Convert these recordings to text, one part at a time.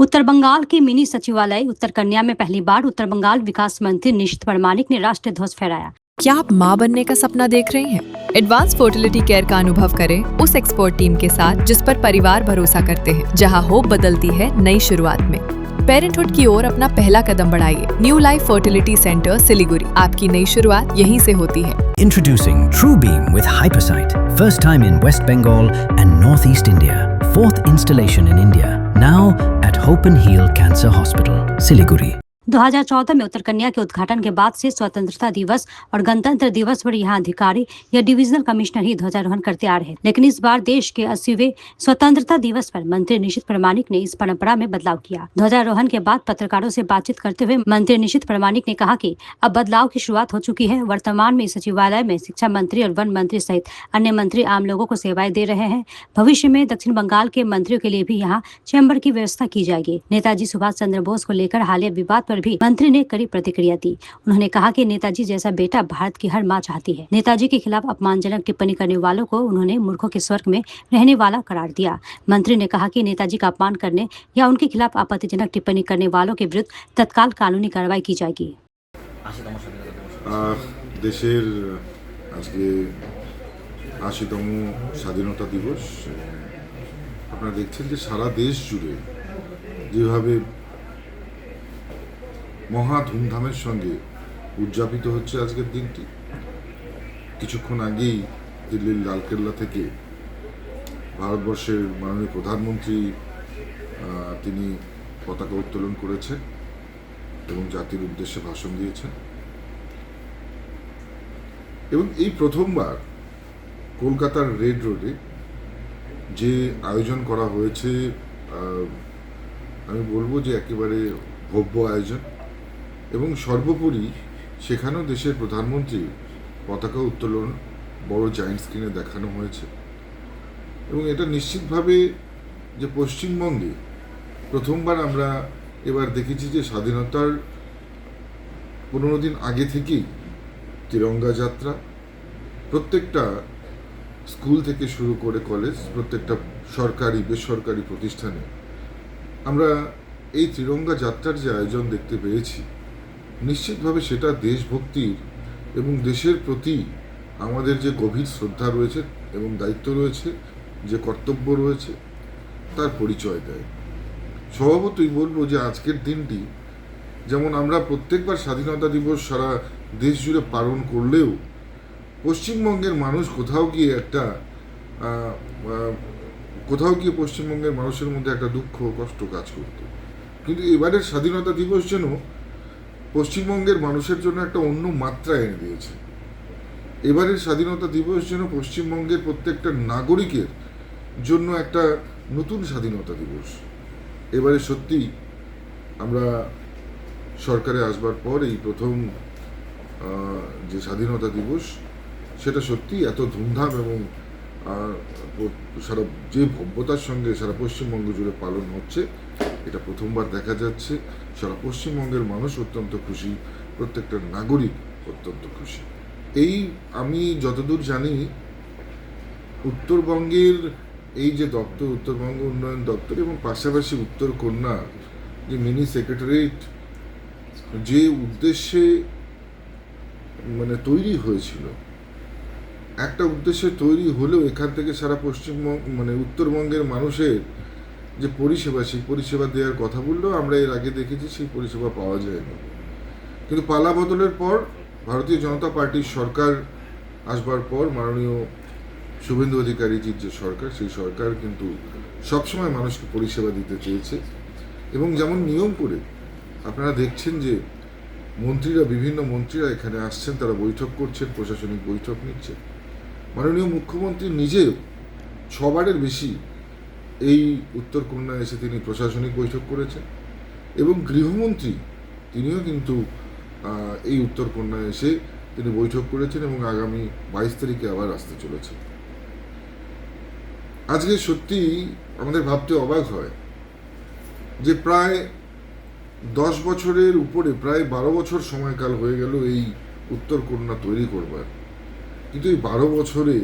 उत्तर बंगाल के मिनी सचिवालय उत्तर कन्या में पहली बार उत्तर बंगाल विकास मंत्री निशित प्रमाणिक ने राष्ट्रीय ध्वज फहराया। क्या आप माँ बनने का सपना देख रहे हैं? एडवांस फर्टिलिटी केयर का अनुभव करें उस एक्सपर्ट टीम के साथ जिस पर परिवार भरोसा करते हैं, जहां होप बदलती है नई शुरुआत में। पेरेंटहुड की ओर अपना पहला कदम बढ़ाइए। New life fertility centre Siliguri, आपकी नई शुरुआत यहीं से होती है। Introducing TrueBeam with Hypersight, first time in West Bengal and Northeast India. Fourth installation in India, now at Hope and Heal Cancer Hospital, Siliguri. 2014 में उत्तर कन्या के उद्घाटन के बाद से स्वतंत्रता दिवस और गणतंत्र दिवस पर यहाँ अधिकारी या डिविजनल कमिश्नर ही ध्वजारोहण करते आ रहे हैं, लेकिन इस बार देश के 80वें स्वतंत्रता दिवस पर मंत्री निशित प्रमाणिक ने इस परंपरा में बदलाव किया। ध्वजारोहण के बाद पत्रकारों से बातचीत करते हुए मंत्री निशित प्रमाणिक ने कहा कि अब बदलाव की शुरुआत हो चुकी है। वर्तमान में सचिवालय में शिक्षा मंत्री और वन मंत्री सहित अन्य मंत्री आम लोगों को सेवाएं दे रहे हैं। भविष्य में दक्षिण बंगाल के मंत्रियों के लिए भी यहाँ चैम्बर की व्यवस्था की जाएगी। नेताजी सुभाष चंद्र बोस को लेकर हालिया विवाद पर भी मंत्री ने कड़ी प्रतिक्रिया दी। उन्होंने कहा कि नेताजी जैसा बेटा भारत की हर माँ चाहती है। नेताजी के खिलाफ अपमानजनक टिप्पणी करने वालों को उन्होंने मूर्खों के स्वर्ग में रहने वाला करार दिया। मंत्री ने कहा कि नेताजी का अपमान करने या उनके खिलाफ आपत्तिजनक टिप्पणी करने वालों के विरुद्ध तत्काल कानूनी कार्रवाई की जाएगी। দেশের আজকে ৮০তম স্বাধীনতা দিবস। আপনারা দেখছেন যে সারা দেশ জুড়ে যেভাবে মহা ধুমধামের সঙ্গে উদযাপিত হচ্ছে আজকের দিনটি। কিছুক্ষণ আগেই দিল্লির লালকেল্লা থেকে ভারতবর্ষের মাননীয় প্রধানমন্ত্রী তিনি পতাকা উত্তোলন করেছেন এবং জাতির উদ্দেশ্যে ভাষণ দিয়েছেন। এবং এই প্রথমবার কলকাতার রেড রোডে যে আয়োজন করা হয়েছে, আমি বলবো যে একেবারে ভব্য আয়োজন। এবং সর্বোপরি সেখানেও দেশের প্রধানমন্ত্রী পতাকা উত্তোলন বড় জায়েন্ট স্ক্রিনে দেখানো হয়েছে। এবং এটা নিশ্চিতভাবে যে পশ্চিমবঙ্গে প্রথমবার আমরা এবার দেখেছি যে স্বাধীনতার 15 দিন আগে থেকেই তিরঙ্গা যাত্রা প্রত্যেকটা স্কুল থেকে শুরু করে কলেজ, প্রত্যেকটা সরকারি বেসরকারি প্রতিষ্ঠানে আমরা এই তিরঙ্গা যাত্রার যে আয়োজন দেখতে পেয়েছি, নিশ্চিতভাবে সেটা দেশভক্তির এবং দেশের প্রতি আমাদের যে গভীর শ্রদ্ধা রয়েছে এবং দায়িত্ব রয়েছে, যে কর্তব্য রয়েছে, তার পরিচয় দেয়। স্বভাবতই বলবো যে আজকের দিনটি যেমন আমরা প্রত্যেকবার স্বাধীনতা দিবস সারা দেশ জুড়ে পালন করলেও পশ্চিমবঙ্গের মানুষ কোথাও গিয়ে পশ্চিমবঙ্গের মানুষের মধ্যে একটা দুঃখ কষ্ট কাজ করত। কিন্তু এবারের স্বাধীনতা দিবস যেন পশ্চিমবঙ্গের মানুষের জন্য একটা অন্য মাত্রা এনে দিয়েছে। এবারের স্বাধীনতা দিবস যেন পশ্চিমবঙ্গের প্রত্যেকটা নাগরিকের জন্য একটা নতুন স্বাধীনতা দিবস। এবারে সত্যি আমরা সরকারে আসবার পর এই প্রথম যে স্বাধীনতা দিবস, সেটা সত্যি এত ধুমধাম এবং সারা যে ভব্যতার সঙ্গে সারা পশ্চিমবঙ্গ জুড়ে পালন হচ্ছে, এটা প্রথমবার দেখা যাচ্ছে। সারা পশ্চিমবঙ্গের মানুষ অত্যন্ত খুশি, প্রত্যেকটা নাগরিক অত্যন্ত খুশি। এই আমি যতদূর জানি উত্তরবঙ্গের এই যে দপ্তর, উত্তরবঙ্গ উন্নয়ন দপ্তর এবং পাশাপাশি উত্তর কন্যা যে মিনি সেক্রেটারিয়েট যে উদ্দেশ্যে তৈরি হয়েছিল, একটা উদ্দেশ্যে তৈরি হলেও এখান থেকে সারা পশ্চিমবঙ্গ উত্তরবঙ্গের মানুষের যে পরিষেবা, সেই পরিষেবা দেওয়ার কথা বললেও আমরা এর আগে দেখেছি সেই পরিষেবা পাওয়া যায়নি। কিন্তু পালা বদলের পর ভারতীয় জনতা পার্টির সরকার আসবার পর মাননীয় শুভেন্দু অধিকারীজির যে সরকার, সেই সরকার কিন্তু সবসময় মানুষকে পরিষেবা দিতে চেয়েছে। এবং যেমন নিয়ম করে আপনারা দেখছেন যে বিভিন্ন মন্ত্রীরা এখানে আসছেন, তারা বৈঠক করছেন, প্রশাসনিক বৈঠক নিচ্ছেন। মাননীয় মুখ্যমন্ত্রী নিজেও 6 বারের বেশি এই উত্তরকন্যায় এসে তিনি প্রশাসনিক বৈঠক করেছেন। এবং গৃহমন্ত্রী তিনিও কিন্তু এই উত্তরকন্যায় এসে তিনি বৈঠক করেছেন এবং আগামী 22 তারিখে আবার আসতে চলেছে। আজকে সত্যি আমাদের ভাবতে অবাক হয় যে প্রায় 10 বছরের উপরে, প্রায় 12 বছর সময়কাল হয়ে গেল এই উত্তরকন্যা তৈরি করবার। কিন্তু এই 12 বছরে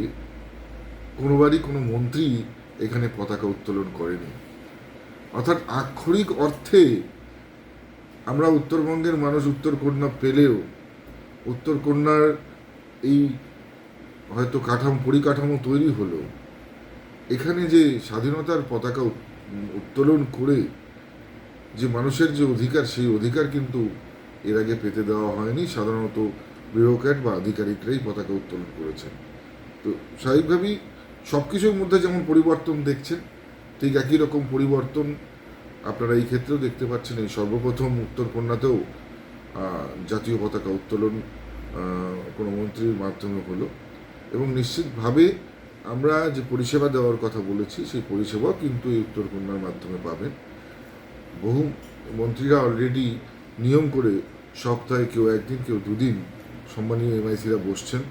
কোনোবারই কোনো মন্ত্রী এখানে পতাকা উত্তোলন করেনি। অর্থাৎ আক্ষরিক অর্থে আমরা উত্তরবঙ্গের মানুষ উত্তরকন্যা পেলেও উত্তরকন্যার এই হয়তো পরিকাঠামো তৈরি হলো, এখানে যে স্বাধীনতার পতাকা উত্তোলন করে যে মানুষের যে অধিকার, সেই অধিকার কিন্তু এর আগে পেতে দেওয়া হয়নি। সাধারণত বিউরোক্র্যাট বা আধিকারিকরাই পতাকা উত্তোলন করেছেন। তো স্বাভাবিকভাবেই সব কিছুর মধ্যে যেমন পরিবর্তন দেখছেন, ঠিক একই রকম পরিবর্তন আপনারা এই ক্ষেত্রেও দেখতে পাচ্ছেন। এই সর্বপ্রথম উত্তরকন্যাতেও জাতীয় পতাকা উত্তোলন কোনো মন্ত্রীর মাধ্যমে হলো, এবং নিশ্চিতভাবে আমরা যে পরিষেবা দেওয়ার কথা বলেছি সেই পরিষেবাও কিন্তু এই উত্তরকন্যার মাধ্যমে পাবেন। বহু মন্ত্রীরা অলরেডি নিয়ম করে সপ্তাহে কেউ একদিন কেউ দুদিন সম্মানীয় এমআইসিরা বসছেন।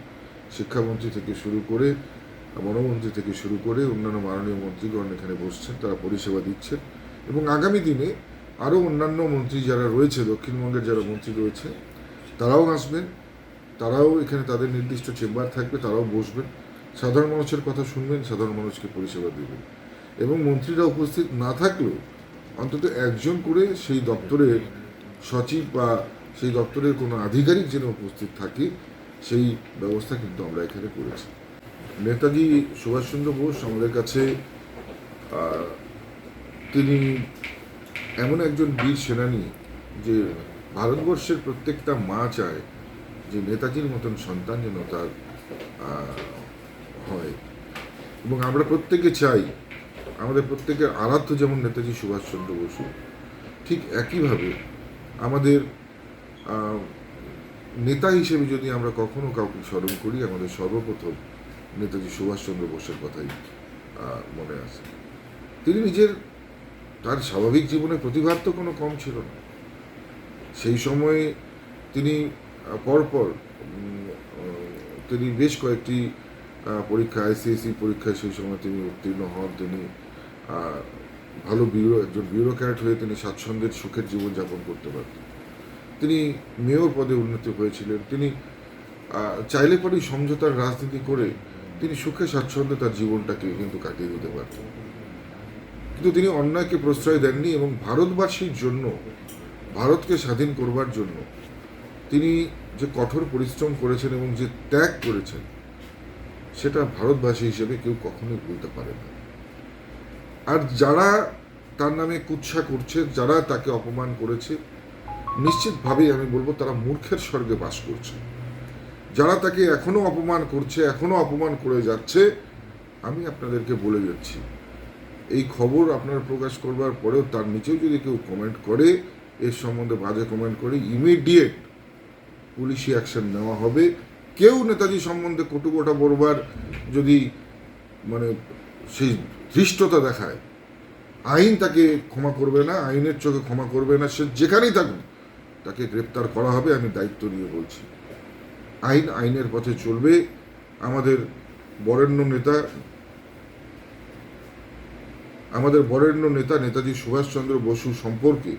শিক্ষামন্ত্রী থেকে শুরু করে বনমন্ত্রী থেকে শুরু করে অন্যান্য মাননীয় মন্ত্রীগণ এখানে বসছেন, তারা পরিষেবা দিচ্ছেন। এবং আগামী দিনে আরও অন্যান্য মন্ত্রী যারা রয়েছে, দক্ষিণবঙ্গের যারা মন্ত্রী রয়েছে তারাও আসবেন, তারাও এখানে তাদের নির্দিষ্ট চেম্বার থাকবে, তারাও বসবেন, সাধারণ মানুষের কথা শুনবেন, সাধারণ মানুষকে পরিষেবা দেবেন। এবং মন্ত্রীরা উপস্থিত না থাকলেও অন্তত একজন করে সেই দপ্তরের সচিব বা সেই দপ্তরের কোনো আধিকারিক যেন উপস্থিত থাকে, সেই ব্যবস্থা কিন্তু আমরা এখানে করেছি। নেতাজি সুভাষচন্দ্র বোস আমাদের কাছে তিনি এমন একজন বীর সেনানী যে ভারতবর্ষের প্রত্যেকটা মা চায় যে নেতাজির মতন সন্তান যেন তার হয়, এবং আমরা প্রত্যেকে চাই আমাদের প্রত্যেকের আরাধ্য যেমন নেতাজি সুভাষচন্দ্র বসু, ঠিক একইভাবে আমাদের নেতা হিসেবে যদি আমরা কখনো কাউকে স্মরণ করি, আমাদের সর্বপ্রথম নেতাজি সুভাষচন্দ্র বোসের কথাই মনে আসে। তিনি তার স্বাভাবিক জীবনে প্রতিভার তো কোনো কম ছিল না। সেই সময়ে তিনি পরপর তিনি বেশ কয়েকটি পরীক্ষা, আইসিএসসি পরীক্ষায় সেই সময় তিনি উত্তীর্ণ হন। তিনি ভালো একজন বিউরোক্র্যাট হয়ে তিনি স্বাচ্ছন্দ্যের সুখের জীবনযাপন করতে পারতেন। তিনি মেয়র পদে উন্নতি হয়েছিলেন। তিনি চাইলে পরেই সমঝোতার রাজনীতি করে তিনি সুখে স্বাচ্ছন্দ্যে তার জীবনটাকে কিন্তু কাটিয়ে দিতে পারতেন। কিন্তু তিনি অন্যায়কে প্রশ্রয় দেননি, এবং ভারতবাসীর জন্য, ভারতকে স্বাধীন করবার জন্য তিনি যে কঠোর পরিশ্রম করেছেন এবং যে ত্যাগ করেছেন, সেটা ভারতবাসী হিসেবে কেউ কখনোই ভুলতে পারে না। আর যারা তার নামে কুৎসা করছে, যারা তাকে অপমান করেছে, নিশ্চিতভাবেই আমি বলবো তারা মূর্খের স্বর্গে বাস করছে। যারা তাকে এখনো অপমান করছে, এখনো অপমান করে যাচ্ছে, আমি আপনাদেরকে বলে যাচ্ছি, এই খবর আপনারা প্রকাশ করবার পরেও তার নিচেও যদি কেউ কমেন্ট করে, এর সম্বন্ধে বাজে কমেন্ট করে, ইমিডিয়েট পুলিশি অ্যাকশন নেওয়া হবে। কেউ নেতাজি সম্বন্ধে কটুকটা বলবার যদি সেই ধৃষ্টতা দেখায়, আইন তাকে ক্ষমা করবে না, আইনের চোখে ক্ষমা করবে না। সে যেখানেই থাকুক তাকে গ্রেপ্তার করা হবে, আমি দায়িত্ব নিয়ে বলছি। আইন আইনের পথে চলবে। আমাদের বরেণ্য নেতা নেতাজি সুভাষচন্দ্র বসু সম্পর্কে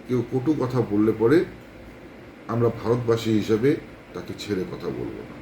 কেউ কটু কথা বললে পরে আমরা ভারতবাসী হিসেবে তাকে ছেড়ে কথা বলবো না।